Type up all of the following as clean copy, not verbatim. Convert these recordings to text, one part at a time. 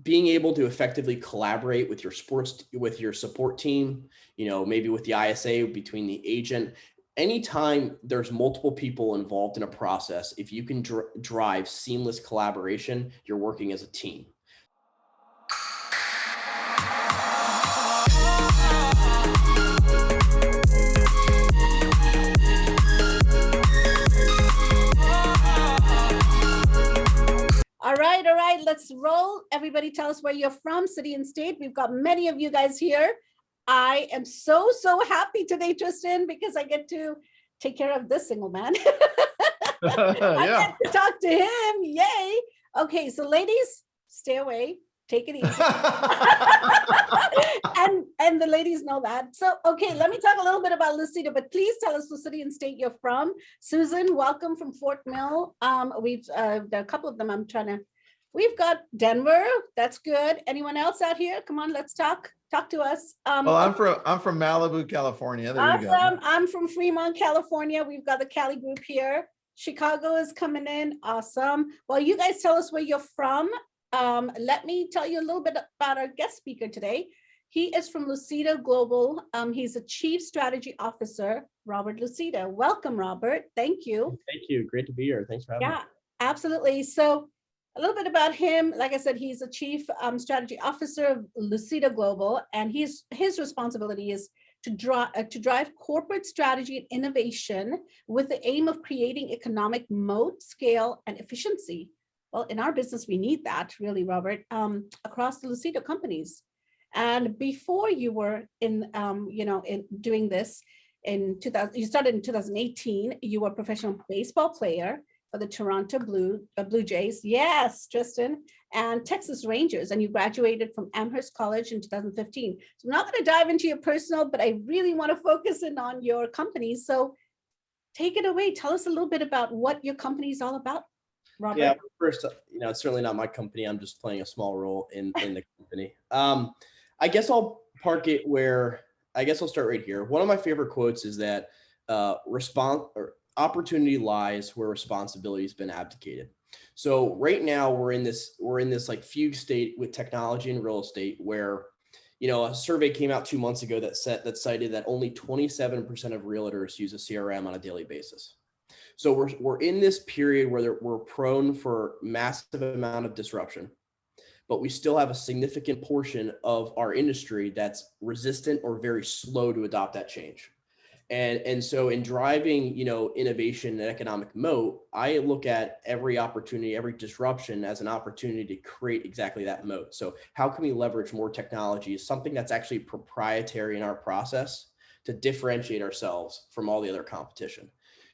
being able to effectively collaborate with your support team, maybe with the ISA, between the agent. Anytime there's multiple people involved in a process, if you can drive seamless collaboration, you're working as a team. All right, let's roll. Everybody tell us where you're from, city and state. We've got many of you guys here. I am so happy today, Tristan, because I get to take care of this single man. I get to talk to him, yay. Okay, so ladies, stay away, take it easy. and the ladies know that. So, okay, let me talk a little bit about Lucido, but please tell us the city and state you're from. Susan, welcome from Fort Mill. We've there are a couple of them we've got Denver, that's good. Anyone else out here? Come on, let's talk to us. Well, I'm from Malibu, California. There you go. I'm from Fremont, California. We've got the Cali group here. Chicago is coming in, awesome. Well, you guys tell us where you're from. Let me tell you a little bit about our guest speaker today. He is from Lucido Global. He's a Chief Strategy Officer, Robert Lucido. Welcome, Robert. Thank you. Thank you. Great to be here. Thanks for having me. Yeah, absolutely. So a little bit about him. Like I said, he's a Chief Strategy Officer of Lucido Global, and his responsibility is to drive corporate strategy and innovation with the aim of creating economic moat, scale, and efficiency. Well, in our business, we need that really, Robert, across the Lucido companies. And before you were in doing this you started in 2018, you were a professional baseball player for the Toronto Blue Jays. Yes, Tristan, and Texas Rangers. And you graduated from Amherst College in 2015. So I'm not going to dive into your personal, but I really want to focus in on your company. So take it away. Tell us a little bit about what your company is all about, Robert. Yeah, first, it's certainly not my company. I'm just playing a small role in the company. I guess I'll park it I'll start right here. One of my favorite quotes is that opportunity lies where responsibility has been abdicated. So right now we're in this like fugue state with technology and real estate where, a survey came out 2 months ago that cited that only 27% of realtors use a CRM on a daily basis. So we're in this period where we're prone for massive amount of disruption, but we still have a significant portion of our industry that's resistant or very slow to adopt that change. And so in driving, innovation and economic moat, I look at every opportunity, every disruption as an opportunity to create exactly that moat. So how can we leverage more technology, something that's actually proprietary in our process, to differentiate ourselves from all the other competition?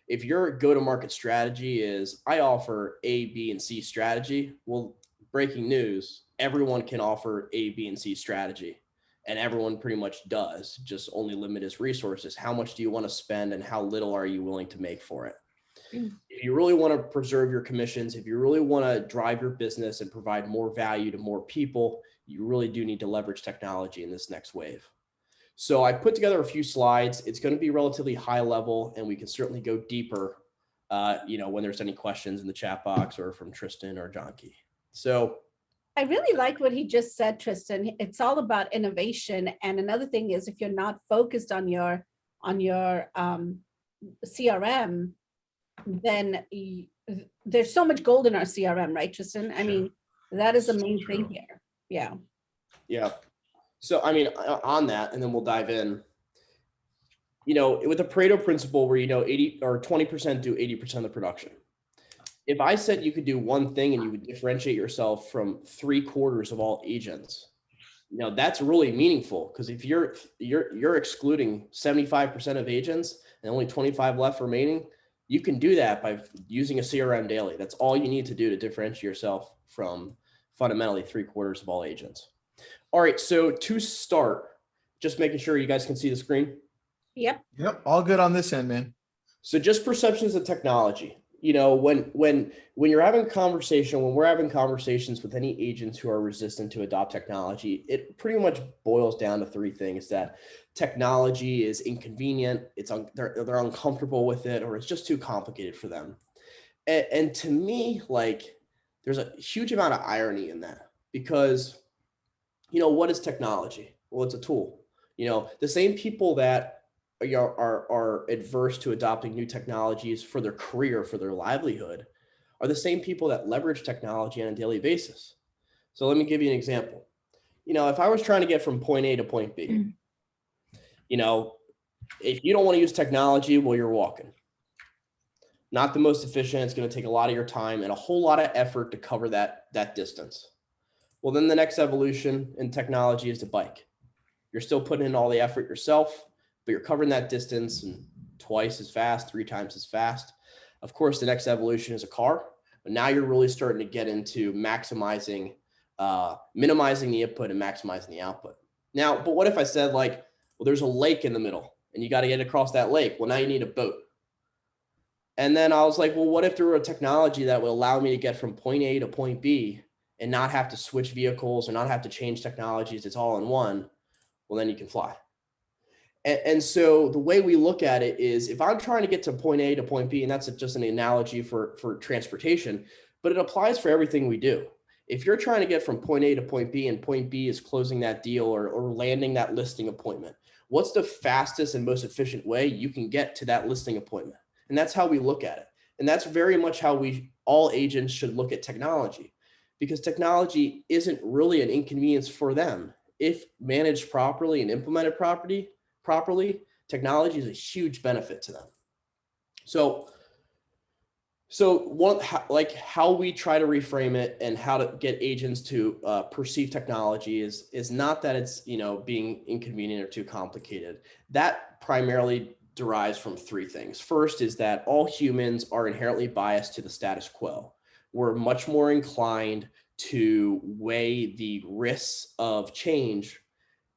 If your go-to-market strategy is, I offer A, B, and C strategy, well, breaking news, everyone can offer A, B, and C strategy. And everyone pretty much does, just only limit its resources. How much do you want to spend and how little are you willing to make for it? If you really want to preserve your commissions, if you really want to drive your business and provide more value to more people, you really do need to leverage technology in this next wave. So I put together a few slides. It's going to be relatively high level, and we can certainly go deeper, when there's any questions in the chat box or from Tristan or Johnke. So I really like what he just said, Tristan. It's all about innovation. And another thing is, if you're not focused on your CRM, then there's so much gold in our CRM, right, Tristan? I mean, that is the main thing here. Yeah. Yeah. So, on that, and then we'll dive in, with the Pareto principle where, 80 or 20% do 80% of the production. If I said you could do one thing and you would differentiate yourself from 3/4 of all agents, that's really meaningful, because if you're excluding 75% of agents and only 25 left remaining, you can do that by using a CRM daily. That's all you need to do to differentiate yourself from fundamentally 3/4 of all agents. All right, so to start, just making sure you guys can see the screen. Yep. All good on this end, man. So just perceptions of technology. When you're having a conversation, when we're having conversations with any agents who are resistant to adopt technology, it pretty much boils down to three things: that technology is inconvenient, they're uncomfortable with it, or it's just too complicated for them. And to me, there's a huge amount of irony in that, because what is technology? Well, it's a tool. The same people that are adverse to adopting new technologies for their career, for their livelihood, are the same people that leverage technology on a daily basis. So let me give you an example. If I was trying to get from point A to point B, if you don't want to use technology, well, you're walking. Not the most efficient. It's going to take a lot of your time and a whole lot of effort to cover that distance. Well, then the next evolution in technology is the bike. You're still putting in all the effort yourself, but you're covering that distance and twice as fast, 3 times as fast. Of course, the next evolution is a car, but now you're really starting to get into maximizing, minimizing the input and maximizing the output. Now, but what if I said well, there's a lake in the middle and you got to get across that lake. Well, now you need a boat. And then I was like, well, what if there were a technology that would allow me to get from point A to point B and not have to switch vehicles or not have to change technologies? It's all in one. Well, then you can fly. And so the way we look at it is, if I'm trying to get to point A to point B, and that's just an analogy for transportation, but it applies for everything we do. If you're trying to get from point A to point B and point B is closing that deal or landing that listing appointment, what's the fastest and most efficient way you can get to that listing appointment? And that's how we look at it. And that's very much how all agents should look at technology, because technology isn't really an inconvenience for them. If managed properly and implemented properly, technology is a huge benefit to them. So how we try to reframe it and how to get agents to perceive technology is not that it's being inconvenient or too complicated. That primarily derives from 3 things. First is that all humans are inherently biased to the status quo. We're much more inclined to weigh the risks of change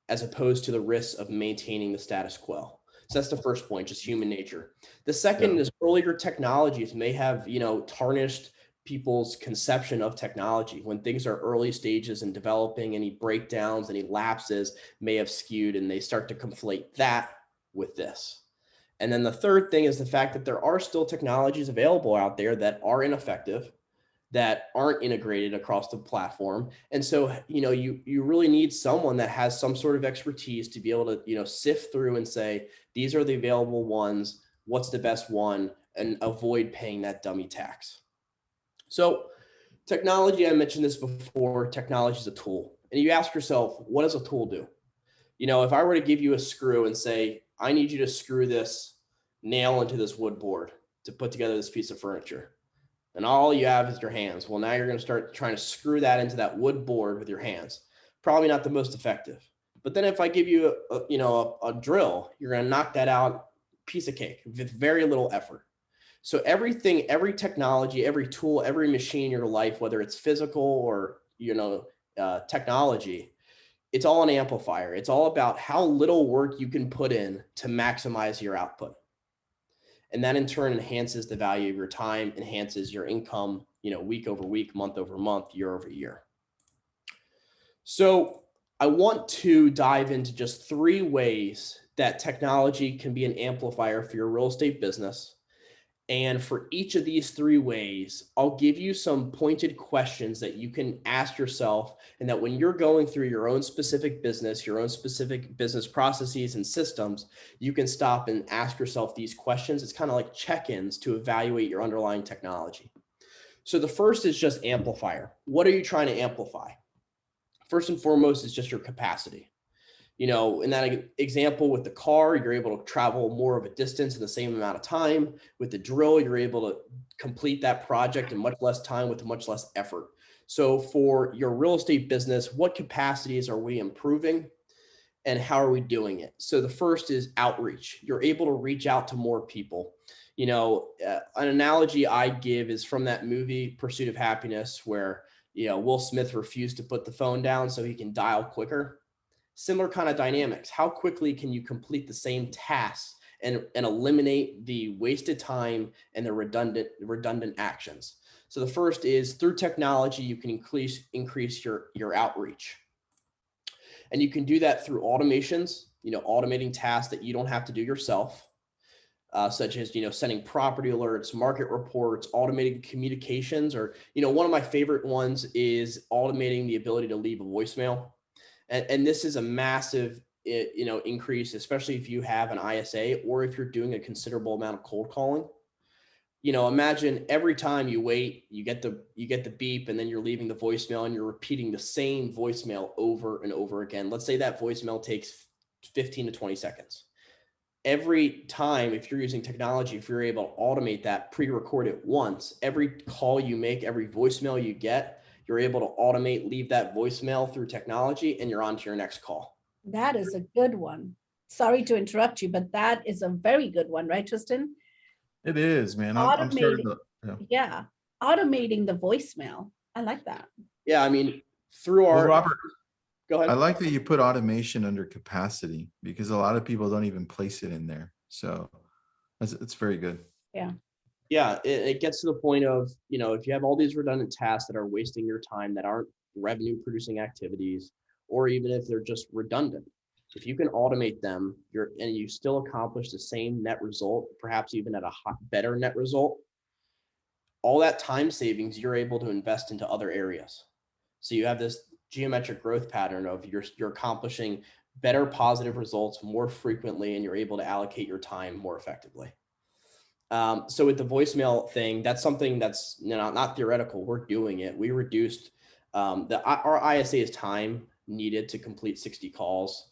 as opposed to the risks of maintaining the status quo. So that's the first point, just human nature. The second is earlier technologies may have, tarnished people's conception of technology. When things are early stages and developing, any breakdowns, any lapses may have skewed, and they start to conflate that with this. And then the third thing is the fact that there are still technologies available out there that are ineffective, that aren't integrated across the platform. And so, you really need someone that has some sort of expertise to be able to, sift through and say, these are the available ones, what's the best one, and avoid paying that dummy tax. So technology, I mentioned this before, technology is a tool. And you ask yourself, what does a tool do? If I were to give you a screw and say, I need you to screw this nail into this wood board to put together this piece of furniture, and all you have is your hands. Well, now you're going to start trying to screw that into that wood board with your hands. Probably not the most effective. But then if I give you a drill, you're going to knock that out, piece of cake, with very little effort. So everything, every technology, every tool, every machine in your life, whether it's physical or technology, it's all an amplifier. It's all about how little work you can put in to maximize your output. And that in turn enhances the value of your time, enhances your income, week over week, month over month, year over year. So I want to dive into just 3 ways that technology can be an amplifier for your real estate business. And for each of these 3 ways, I'll give you some pointed questions that you can ask yourself, and that when you're going through your own specific business, your own specific business processes and systems, you can stop and ask yourself these questions. It's kind of like check-ins to evaluate your underlying technology. So the first is just amplifier. What are you trying to amplify? First and foremost is just your capacity. In that example with the car, you're able to travel more of a distance in the same amount of time. With the drill, you're able to complete that project in much less time with much less effort. So for your real estate business, what capacities are we improving and how are we doing it? So the first is outreach. You're able to reach out to more people. An analogy I give is from that movie, Pursuit of Happiness, where, Will Smith refused to put the phone down so he can dial quicker. Similar kind of dynamics. How quickly can you complete the same tasks and eliminate the wasted time and the redundant actions? So the first is through technology, you can increase your outreach. And you can do that through automations, automating tasks that you don't have to do yourself, such as, sending property alerts, market reports, automating communications, or, one of my favorite ones is automating the ability to leave a voicemail. And this is a massive, increase, especially if you have an ISA or if you're doing a considerable amount of cold calling. Imagine every time you wait, you get the beep, and then you're leaving the voicemail and you're repeating the same voicemail over and over again. Let's say that voicemail takes 15 to 20 seconds. Every time, if you're using technology, if you're able to automate that, pre-record it once, every call you make, every voicemail you get, you're able to automate, leave that voicemail through technology, and you're on to your next call. That is a good one. Sorry to interrupt you, but that is a very good one, right, Tristan? It is, man. I'm starting to, yeah, automating the voicemail. I like that. Yeah, I mean, through our Robert, go ahead. I like that you put automation under capacity, because a lot of people don't even place it in there. So it's very good. Yeah. Yeah, it gets to the point of, if you have all these redundant tasks that are wasting your time, that aren't revenue producing activities, or even if they're just redundant, if you can automate them, and you still accomplish the same net result, perhaps even at a better net result, all that time savings you're able to invest into other areas. So you have this geometric growth pattern of you're accomplishing better positive results more frequently, and you're able to allocate your time more effectively. So with the voicemail thing, that's something that's not theoretical. We're doing it. We reduced our ISA's time needed to complete 60 calls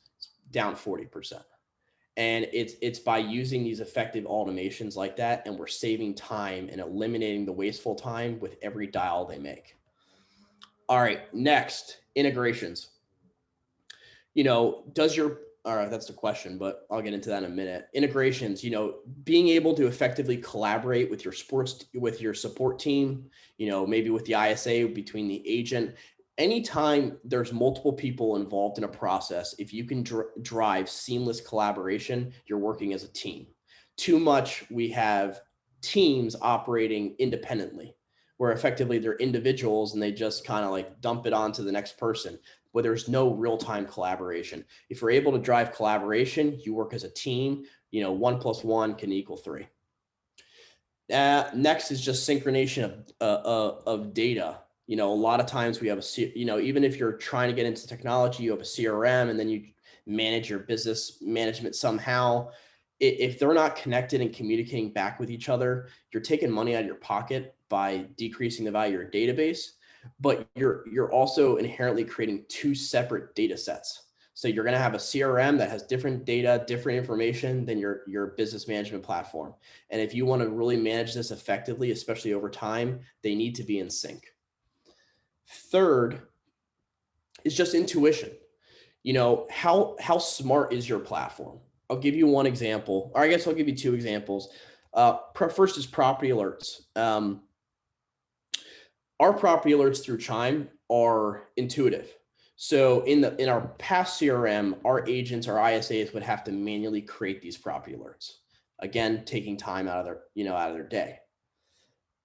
down 40%. And it's by using these effective automations like that, and we're saving time and eliminating the wasteful time with every dial they make. All right, next, integrations. All right, that's the question, but I'll get into that in a minute. Integrations, being able to effectively collaborate with your support team, maybe with the ISA, between the agent. Anytime there's multiple people involved in a process, if you can drive seamless collaboration, you're working as a team. Too much, we have teams operating independently, where effectively they're individuals and they just kind of like dump it onto the next person, where there's no real-time collaboration. If you're able to drive collaboration, you work as a team, 1 + 1 can equal 3. Next is just synchronization of data. A lot of times we have even if you're trying to get into technology, you have a CRM, and then you manage your business management somehow. If they're not connected and communicating back with each other, you're taking money out of your pocket by decreasing the value of your database, but you're also inherently creating two separate data sets. So you're going to have a CRM that has different data, different information than your business management platform. And if you want to really manage this effectively, especially over time, they need to be in sync. Third is just intuition. How smart is your platform? I'll give you one example, or I guess I'll give you two examples. First is property alerts. Our property alerts through Chime are intuitive. So in our past CRM, our agents, our ISAs would have to manually create these property alerts. Again, taking time out of their day.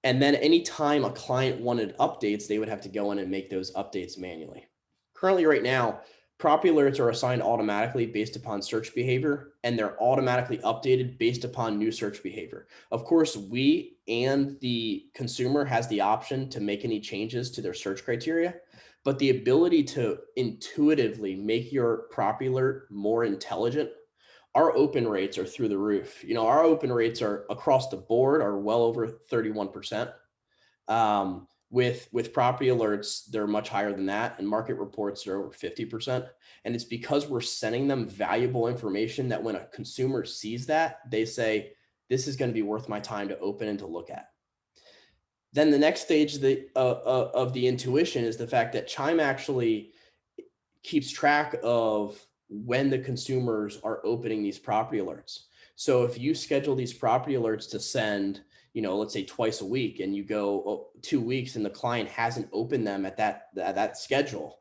And then anytime a client wanted updates, they would have to go in and make those updates manually. Currently, right now, property alerts are assigned automatically based upon search behavior, and they're automatically updated based upon new search behavior. Of course, we and the consumer has the option to make any changes to their search criteria, but the ability to intuitively make your property alert more intelligent, our open rates are through the roof. Our open rates are across the board are well over 31%. With property alerts, they're much higher than that, and market reports are over 50%. And it's because we're sending them valuable information that when a consumer sees that, they say, this is going to be worth my time to open and to look at. Then the next stage of the intuition is the fact that Chime actually keeps track of when the consumers are opening these property alerts. So if you schedule these property alerts to send, let's say twice a week, and you go 2 weeks and the client hasn't opened them at that schedule,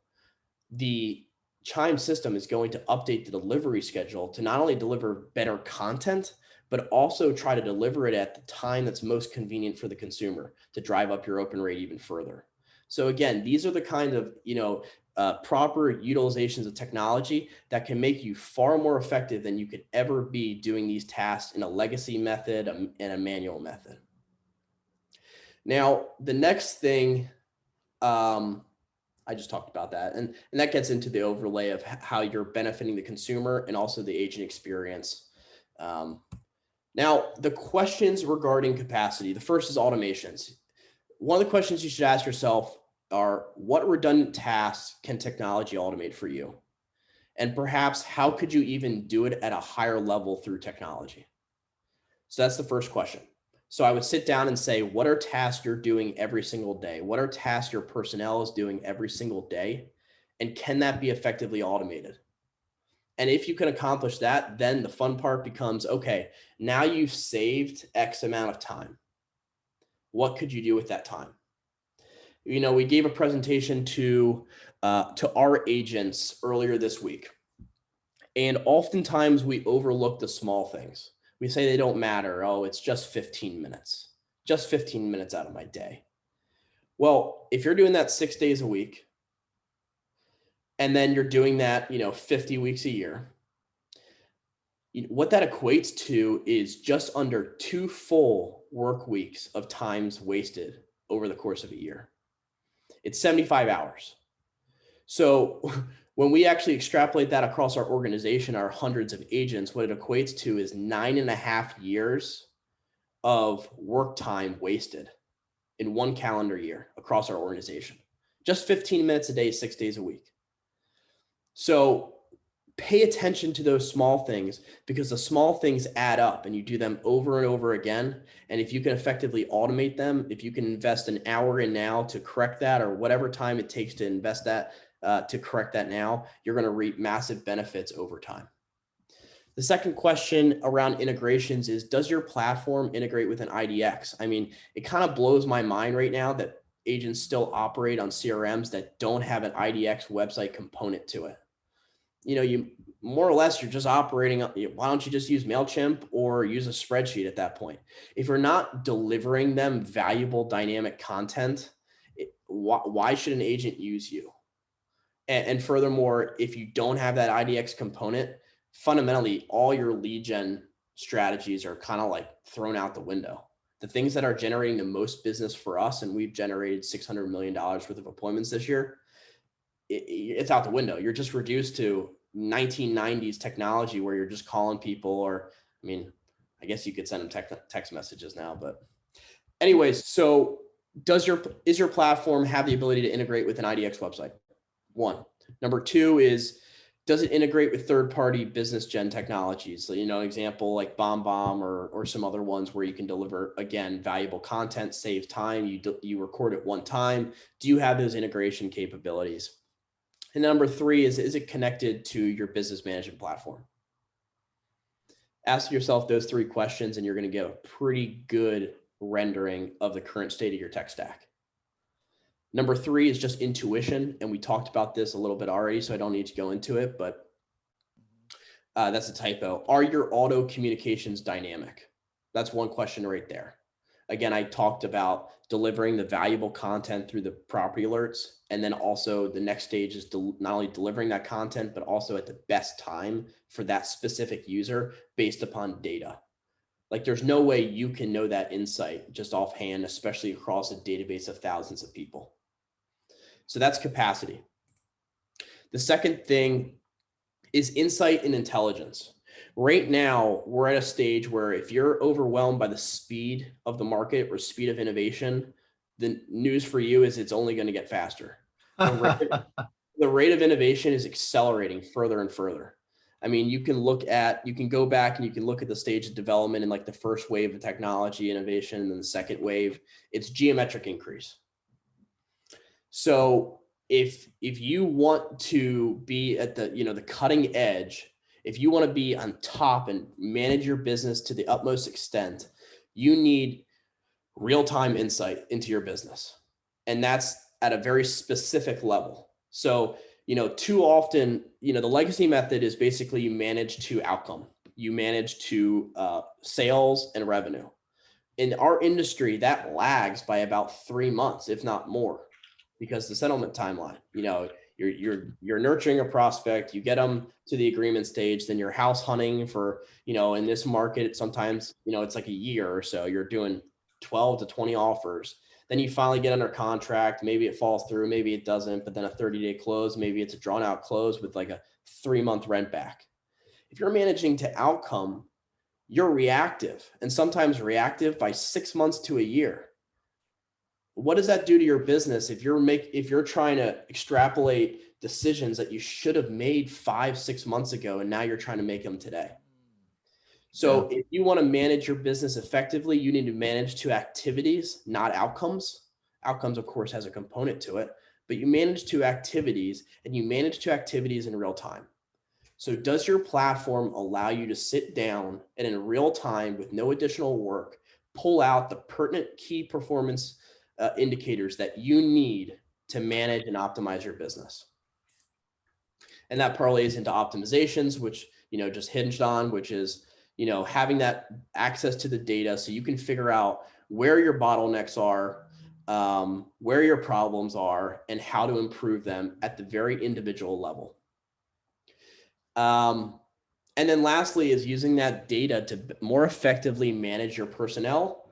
the Chime system is going to update the delivery schedule to not only deliver better content, but also try to deliver it at the time that's most convenient for the consumer to drive up your open rate even further. So again, these are the kind of, proper utilizations of technology that can make you far more effective than you could ever be doing these tasks in a legacy method and a manual method. Now, the next thing I just talked about that. And that gets into the overlay of how you're benefiting the consumer and also the agent experience. Now, the questions regarding capacity, the first is automations. One of the questions you should ask yourself are, what redundant tasks can technology automate for you? And perhaps how could you even do it at a higher level through technology? So that's the first question. So I would sit down and say, what are tasks you're doing every single day? What are tasks your personnel is doing every single day? And can that be effectively automated? And if you can accomplish that, then the fun part becomes, okay, now you've saved X amount of time. What could you do with that time? You know, we gave a presentation to our agents earlier this week. And oftentimes we overlook the small things. We say they don't matter. Oh, it's just 15 minutes, just 15 minutes out of my day. Well, if you're doing that 6 days a week, and then you're doing that, 50 weeks a year, what that equates to is just under 2 full work weeks of times wasted over the course of a year. It's 75 hours. So when we actually extrapolate that across our organization, our hundreds of agents, what it equates to is 9.5 years of work time wasted in one calendar year across our organization. Just 15 minutes a day, 6 days a week. So pay attention to those small things, because the small things add up and you do them over and over again. And if you can effectively automate them, if you can invest an hour in now to correct that, or whatever time it takes to invest that, to correct that now, you're going to reap massive benefits over time. The second question around integrations is, does your platform integrate with an IDX? I mean, it kind of blows my mind right now that agents still operate on CRMs that don't have an IDX website component to it. You more or less, you're just operating. Why don't you just use MailChimp or use a spreadsheet at that point? If you're not delivering them valuable dynamic content, why should an agent use you? And furthermore, if you don't have that IDX component, fundamentally, all your lead gen strategies are kind of like thrown out the window. The things that are generating the most business for us, and we've generated $600 million worth of appointments this year, it's out the window. You're just reduced to 1990s technology where you're just calling people, or, I mean, I guess you could send them text messages now, but anyways, so is your platform have the ability to integrate with an IDX website? One. Number two is, does it integrate with third-party business gen technologies? So, example like BombBomb or some other ones where you can deliver, again, valuable content, save time, you record it one time. Do you have those integration capabilities? And number three is it connected to your business management platform? Ask yourself those three questions and you're going to get a pretty good rendering of the current state of your tech stack. Number three is just intuition. And we talked about this a little bit already, so I don't need to go into it, but that's a typo. Are your auto communications dynamic? That's one question right there. Again, I talked about delivering the valuable content through the property alerts. And then also the next stage is not only delivering that content, but also at the best time for that specific user based upon data. Like, there's no way you can know that insight just offhand, especially across a database of thousands of people. So that's capacity. The second thing is insight and intelligence. Right now, we're at a stage where if you're overwhelmed by the speed of the market or speed of innovation, the news for you is it's only going to get faster. The rate of innovation is accelerating further and further. I mean, you can go back and you can look at the stage of development in like the first wave of technology innovation, and then the second wave, it's geometric increase. So if you want to be at the cutting edge, if you want to be on top and manage your business to the utmost extent, you need real-time insight into your business. And that's at a very specific level. So, too often, the legacy method is basically you manage to outcome. You manage to sales and revenue. In our industry, that lags by about 3 months, if not more, because the settlement timeline, you're nurturing a prospect, you get them to the agreement stage, then you're house hunting for, in this market, sometimes, it's like a year or so, you're doing 12 to 20 offers. Then you finally get under contract. Maybe it falls through, maybe it doesn't, but then a 30-day close, maybe it's a drawn out close with like a 3-month rent back. If you're managing to outcome, you're reactive, and sometimes reactive by 6 months to a year. What does that do to your business if you're trying to extrapolate decisions that you should have made 5-6 months ago, and now you're trying to make them today? So if you want to manage your business effectively, you need to manage to activities, not outcomes. Outcomes, of course, has a component to it, but you manage to activities, and you manage to activities in real time. So does your platform allow you to sit down and in real time with no additional work, pull out the pertinent key performance indicators that you need to manage and optimize your business? And that parlays into optimizations, which, just hinged on, which is, having that access to the data so you can figure out where your bottlenecks are, where your problems are, and how to improve them at the very individual level. And then lastly is using that data to more effectively manage your personnel,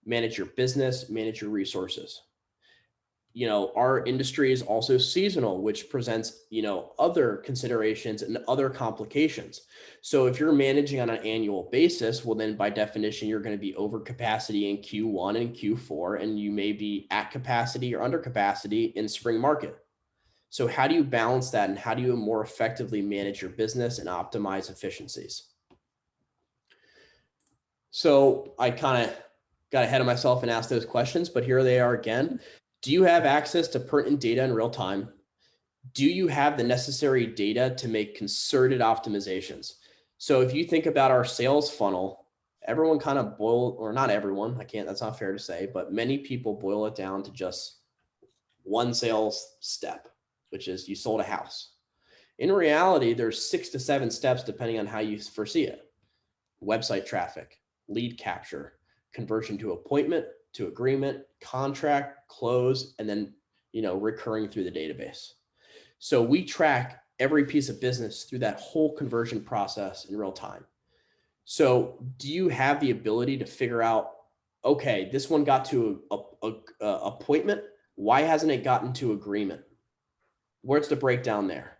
manage your business, manage your resources. Our industry is also seasonal, which presents, other considerations and other complications. So if you're managing on an annual basis, well, then by definition, you're going to be over capacity in Q1 and Q4, and you may be at capacity or under capacity in spring market. So how do you balance that, and how do you more effectively manage your business and optimize efficiencies? So I kind of got ahead of myself and asked those questions, but here they are again. Do you have access to pertinent data in real time? Do you have the necessary data to make concerted optimizations? So if you think about our sales funnel, everyone kind of or not everyone, that's not fair to say, but many people boil it down to just one sales step, which is you sold a house. In reality, there's 6 to 7 steps depending on how you foresee it. Website traffic, lead capture, conversion to appointment, to agreement, contract, close, and then, recurring through the database. So we track every piece of business through that whole conversion process in real time. So do you have the ability to figure out, okay, this one got to a appointment. Why hasn't it gotten to agreement? Where's the breakdown there?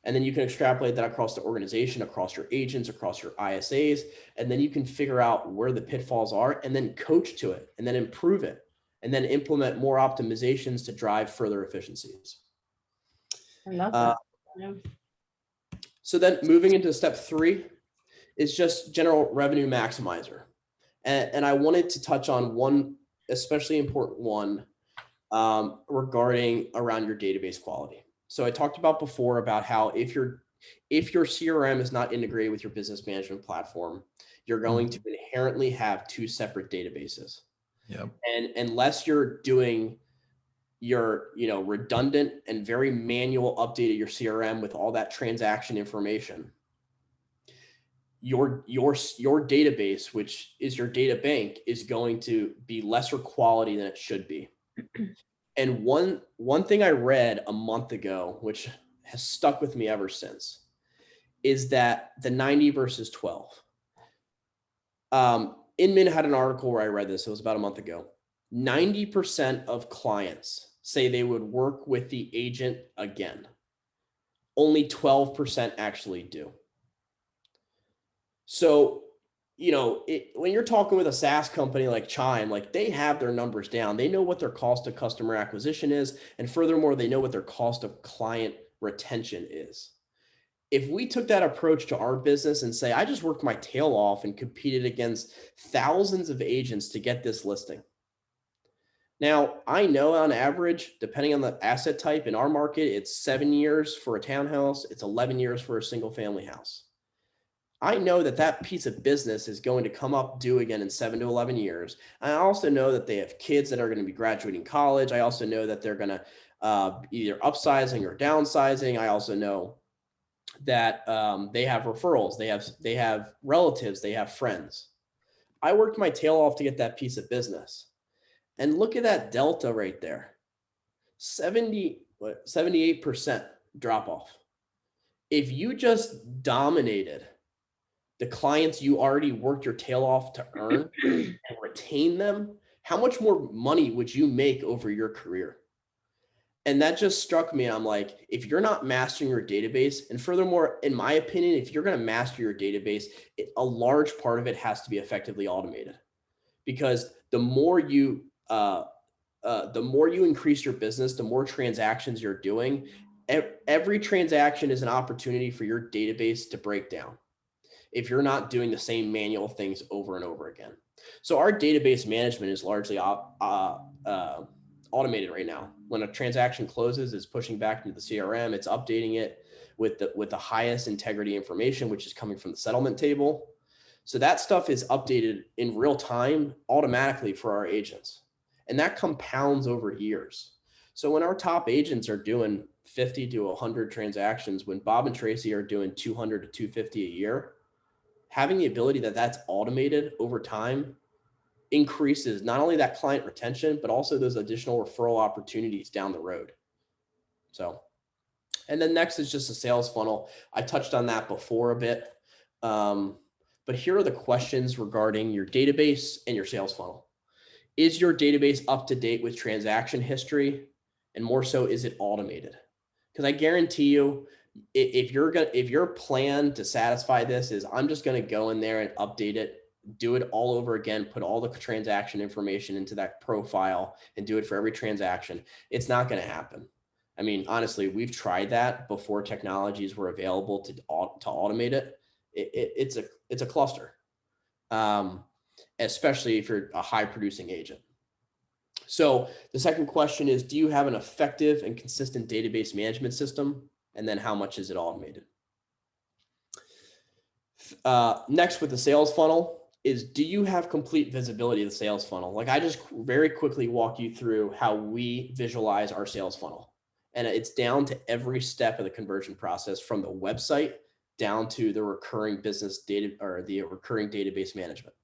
And then you can extrapolate that across the organization, across your agents, across your ISAs, and then you can figure out where the pitfalls are and then coach to it and then improve it and then implement more optimizations to drive further efficiencies. I love that. Yeah. So then moving into step 3 is just general revenue maximizer. And I wanted to touch on one especially important one regarding around your database quality. So I talked about before about how if your CRM is not integrated with your business management platform, you're going to inherently have 2 separate databases. Yep. And unless you're doing your, redundant and very manual update of your CRM with all that transaction information, your database, which is your data bank, is going to be lesser quality than it should be. And one thing I read a month ago, which has stuck with me ever since, is that the 90 versus 12. Inman had an article where I read this. It was about a month ago. 90% of clients say they would work with the agent again. Only 12% actually do. So, when you're talking with a SaaS company like Chime, like they have their numbers down. They know what their cost of customer acquisition is. And furthermore, they know what their cost of client retention is. If we took that approach to our business and say, I just worked my tail off and competed against thousands of agents to get this listing. Now, I know on average, depending on the asset type in our market, it's 7 years for a townhouse. It's 11 years for a single family house. I know that piece of business is going to come up due again in 7 to 11 years. I also know that they have kids that are going to be graduating college. I also know that they're going to either upsizing or downsizing. I also know that they have referrals. They have relatives. They have friends. I worked my tail off to get that piece of business. And look at that delta right there. 78% drop off. If you just dominated the clients you already worked your tail off to earn and retain them, how much more money would you make over your career? And that just struck me. I'm like, if you're not mastering your database, and furthermore, in my opinion, if you're going to master your database, a large part of it has to be effectively automated, because the more you increase your business, the more transactions you're doing. Every transaction is an opportunity for your database to break down if you're not doing the same manual things over and over again. So our database management is largely automated right now. When a transaction closes, it's pushing back into the CRM, it's updating it with the highest integrity information, which is coming from the settlement table. So that stuff is updated in real time automatically for our agents. And that compounds over years. So when our top agents are doing 50 to 100 transactions, when Bob and Tracy are doing 200 to 250 a year, having the ability that that's automated over time increases not only that client retention, but also those additional referral opportunities down the road. So, and then next is just a sales funnel. I touched on that before a bit. But here are the questions regarding your database and your sales funnel. Is your database up to date with transaction history? And more so, is it automated? Because I guarantee you, if your plan to satisfy this is I'm just going to go in there and update it, do it all over again, put all the transaction information into that profile and do it for every transaction, it's not going to happen. I mean, honestly, we've tried that before technologies were available to automate it. It's a cluster, especially if you're a high producing agent. So the second question is, do you have an effective and consistent database management system? And then how much is it automated? Next, with the sales funnel is, do you have complete visibility of the sales funnel? Like I just very quickly walk you through how we visualize our sales funnel. And it's down to every step of the conversion process, from the website down to the recurring business data or the recurring database management.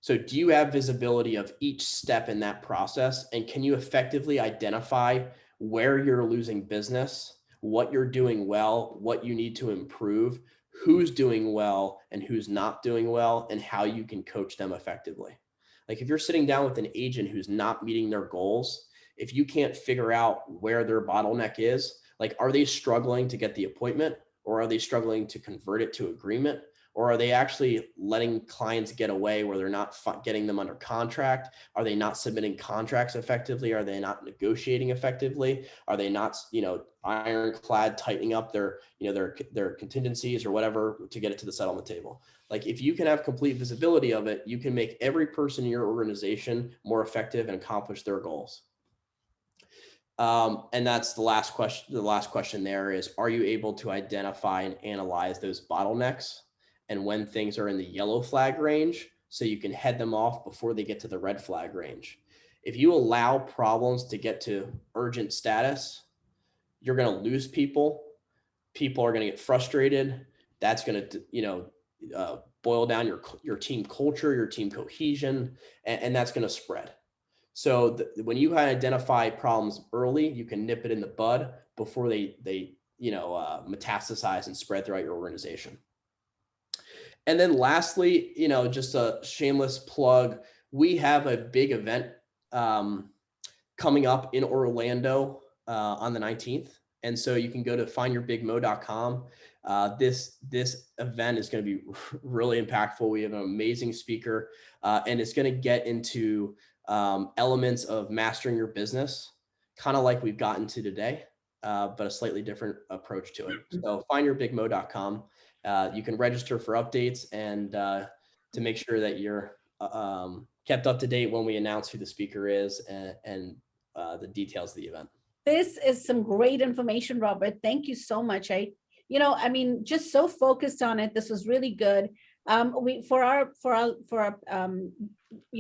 So do you have visibility of each step in that process? And can you effectively identify where you're losing business, what you're doing well, what you need to improve, who's doing well and who's not doing well, and how you can coach them effectively? Like if you're sitting down with an agent who's not meeting their goals, if you can't figure out where their bottleneck is, like are they struggling to get the appointment, or are they struggling to convert it to agreement? Or are they actually letting clients get away where they're not getting them under contract? Are they not submitting contracts effectively? Are they not negotiating effectively? Are they not, ironclad tightening up their contingencies or whatever to get it to the settlement table? Like if you can have complete visibility of it, you can make every person in your organization more effective and accomplish their goals. And that's the last question. The last question there is, are you able to identify and analyze those bottlenecks? And when things are in the yellow flag range, so you can head them off before they get to the red flag range. If you allow problems to get to urgent status, you're going to lose people. People are going to get frustrated. That's going to, boil down your team culture, your team cohesion, and that's going to spread. So when you identify problems early, you can nip it in the bud before they metastasize and spread throughout your organization. And then lastly, just a shameless plug, we have a big event coming up in Orlando on the 19th. And so you can go to findyourbigmo.com. This event is going to be really impactful. We have an amazing speaker, and it's going to get into elements of mastering your business, kind of like we've gotten to today, but a slightly different approach to it. So findyourbigmo.com. You can register for updates and to make sure that you're kept up to date when we announce who the speaker is and the details of the event. This is some great information, Robert. Thank you so much. Just so focused on it. This was really good. For our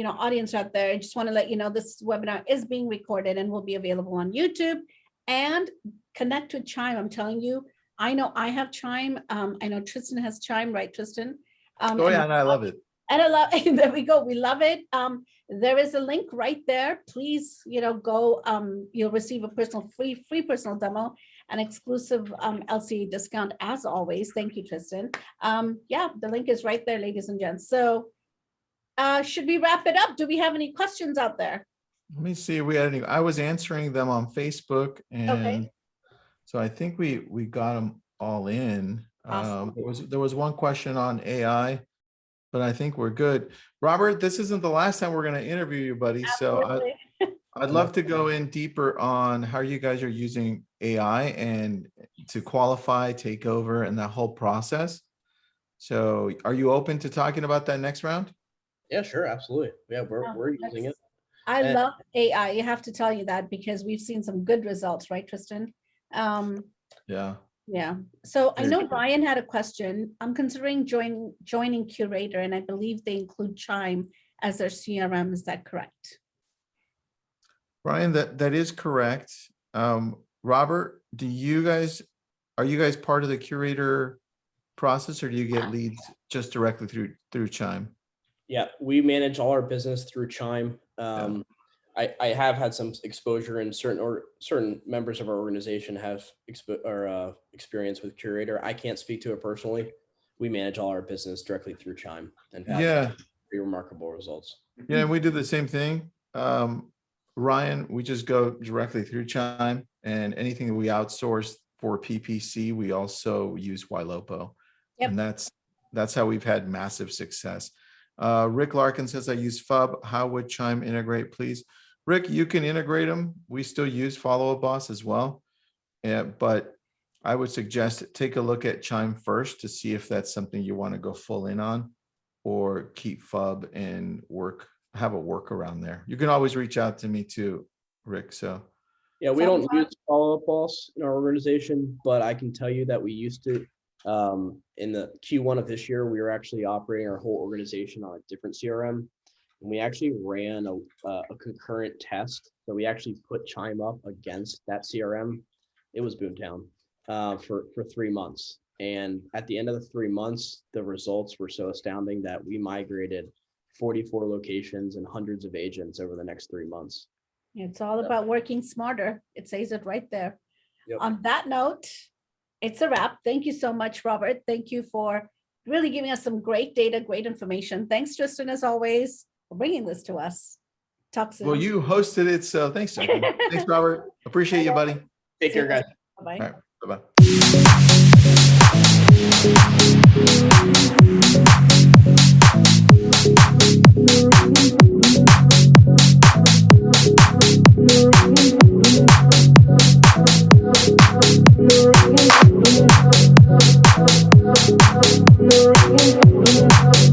audience out there, I just want to let you know this webinar is being recorded and will be available on YouTube. And connect with Chime. I'm telling you, I know I have Chime. I know Tristan has Chime, right, Tristan? And I love it. And I love, there we go. We love it. There is a link right there. Please, go. You'll receive a free personal demo, an exclusive LCA discount as always. Thank you, Tristan. The link is right there, ladies and gents. So Should we wrap it up? Do we have any questions out there? Let me see if we had any. I was answering them on Facebook, and Okay. so I think we got them all in. Awesome. There was one question on AI, but I think we're good. Robert, this isn't the last time we're going to interview you, buddy. So Absolutely. I'd love to go in deeper on how you guys are using AI and to qualify, take over, and that whole process. So are you open to talking about that next round? Yeah, sure, absolutely. Yeah, we're using it. I And- love AI. You have to tell you that because we've seen some good results, right, Tristan? Yeah. Yeah. So I Very know good. Ryan had a question. I'm considering joining Curator, and I believe they include Chime as their CRM. Is that correct? Brian, that is correct. Robert, are you guys part of the Curator process, or do you get leads just directly through Chime? Yeah, we manage all our business through Chime. I have had some exposure in certain members of our organization have experience with Curator. I can't speak to it personally. We manage all our business directly through Chime and have pretty remarkable results. Yeah, and we do the same thing. Ryan, we just go directly through Chime, and anything that we outsource for PPC, we also use Ylopo. Yep. And that's how we've had massive success. Rick Larkin says, I use FUB. How would Chime integrate, please? Rick, you can integrate them. We still use Follow Up Boss as well. But I would suggest take a look at Chime first to see if that's something you want to go full in on, or keep FUB and have a workaround there. You can always reach out to me too, Rick. So yeah, we don't use Follow Up Boss in our organization, but I can tell you that we used to. In the Q1 of this year, we were actually operating our whole organization on a different CRM, and we actually ran a concurrent test. So we actually put Chime up against that CRM. It was Boomtown for 3 months, and at the end of the 3 months, the results were so astounding that we migrated 44 locations and hundreds of agents over the next 3 months. It's all about working smarter. It says it right there. Yep. On that note, it's a wrap. Thank you so much, Robert. Thank you for really giving us some great data, great information. Thanks, Tristan, as always, for bringing this to us. Talk soon. well, you hosted it, so thanks, Jackie. Thanks, Robert. Appreciate you, buddy. Take care, guys. Bye-bye. All right, bye-bye.